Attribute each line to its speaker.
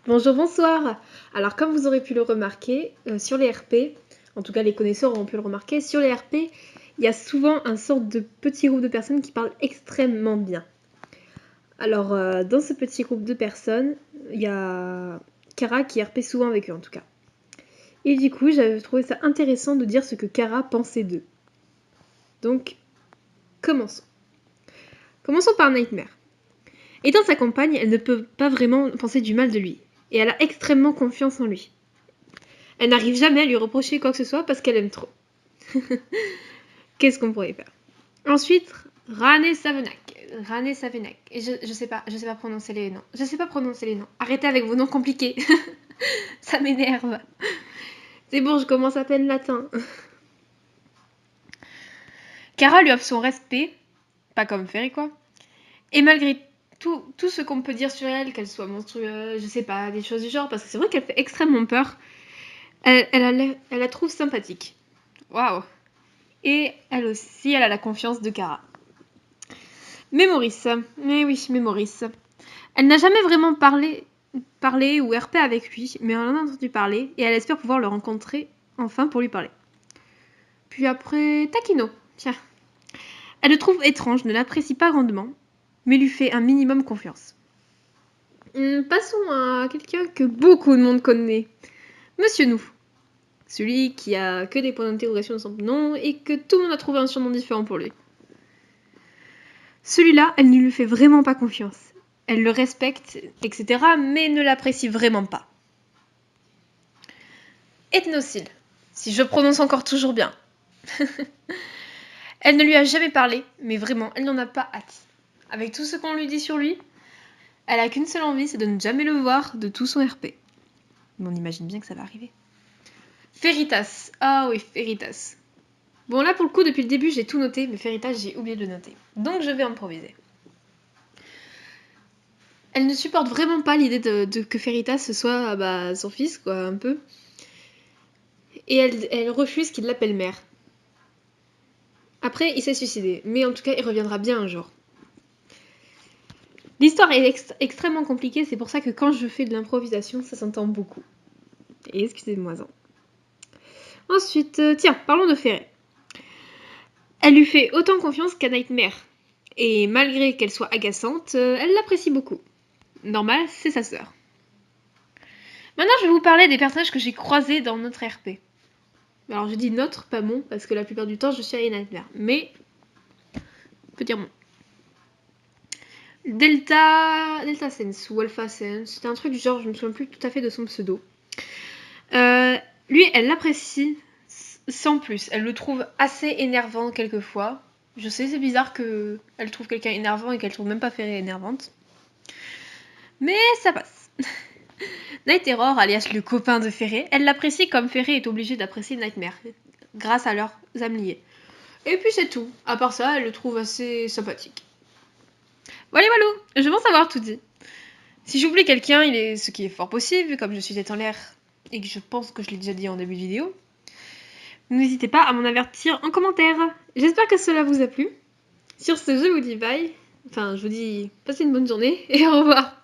Speaker 1: Bonjour, bonsoir. Alors comme vous aurez pu le remarquer, sur les RP, en tout cas les connaisseurs auront pu le remarquer, sur les RP, il y a souvent un sorte de petit groupe de personnes qui parlent extrêmement bien. Alors dans ce petit groupe de personnes, il y a Kara qui RP souvent avec eux en tout cas. Et du coup, j'avais trouvé ça intéressant de dire ce que Kara pensait d'eux. Donc, commençons. Commençons par Nightmare. Étant sa compagne, elle ne peut pas vraiment penser du mal de lui. Et elle a extrêmement confiance en lui. Elle n'arrive jamais à lui reprocher quoi que ce soit parce qu'elle aime trop. Qu'est-ce qu'on pourrait faire? Ensuite, Rane Savenak. Rane Savenak. Et je sais pas prononcer les noms. Je sais pas prononcer les noms. Arrêtez avec vos noms compliqués. Ça m'énerve. C'est bon, je commence à peine latin. Kara lui offre son respect, pas comme Ferry quoi. Et malgré tout ce qu'on peut dire sur elle, qu'elle soit monstrueuse, je sais pas, des choses du genre, parce que c'est vrai qu'elle fait extrêmement peur, elle la trouve sympathique. Waouh. Et elle aussi, elle a la confiance de Kara. Mais Maurice, elle n'a jamais vraiment parlé ou RP avec lui, mais elle en a entendu parler et elle espère pouvoir le rencontrer enfin pour lui parler. Puis après, Takino, tiens. Elle le trouve étrange, ne l'apprécie pas grandement, mais lui fait un minimum confiance. Passons à quelqu'un que beaucoup de monde connaît. Monsieur Nou. Celui qui a que des points d'interrogation dans son nom et que tout le monde a trouvé un surnom différent pour lui. Celui-là, elle ne lui fait vraiment pas confiance. Elle le respecte, etc., mais ne l'apprécie vraiment pas. Ethnocyle, si je prononce encore toujours bien. Elle ne lui a jamais parlé, mais vraiment, elle n'en a pas hâte. Avec tout ce qu'on lui dit sur lui, elle a qu'une seule envie, c'est de ne jamais le voir de tout son RP. Mais on imagine bien que ça va arriver. Feritas, ah oui, Feritas. Bon là pour le coup, depuis le début, j'ai tout noté, mais Feritas, j'ai oublié de le noter. Donc je vais improviser. Elle ne supporte vraiment pas l'idée de que Feritas ce soit son fils, quoi, un peu. Et elle refuse qu'il l'appelle mère. Après, il s'est suicidé, mais en tout cas, il reviendra bien un jour. L'histoire est extrêmement compliquée, c'est pour ça que quand je fais de l'improvisation, ça s'entend beaucoup. Et excusez-moi-en. Ensuite, tiens, parlons de Ferret. Elle lui fait autant confiance qu'à Nightmare. Et malgré qu'elle soit agaçante, elle l'apprécie beaucoup. Normal, c'est sa sœur. Maintenant, je vais vous parler des personnages que j'ai croisés dans notre RP. Alors, je dis notre, pas mon, parce que la plupart du temps, je suis à Nightmare. Mais, on peut dire mon. Delta Sense ou Alpha Sense, c'était un truc du genre, je me souviens plus tout à fait de son pseudo. Lui, elle l'apprécie sans plus. Elle le trouve assez énervant quelquefois. Je sais, c'est bizarre qu'elle trouve quelqu'un énervant et qu'elle trouve même pas Ferré énervante. Mais ça passe. Night Terror, alias le copain de Ferré, elle l'apprécie comme Ferré est obligé d'apprécier Nightmare, grâce à leurs âmes liées. Et puis c'est tout. À part ça, elle le trouve assez sympathique. Voilà, je pense avoir tout dit. Si j'oublie quelqu'un, ce qui est fort possible, comme je suis tête en l'air et que je pense que je l'ai déjà dit en début de vidéo, n'hésitez pas à m'en avertir en commentaire. J'espère que cela vous a plu. Sur ce, je vous dis bye. Enfin, je vous dis passez une bonne journée et au revoir.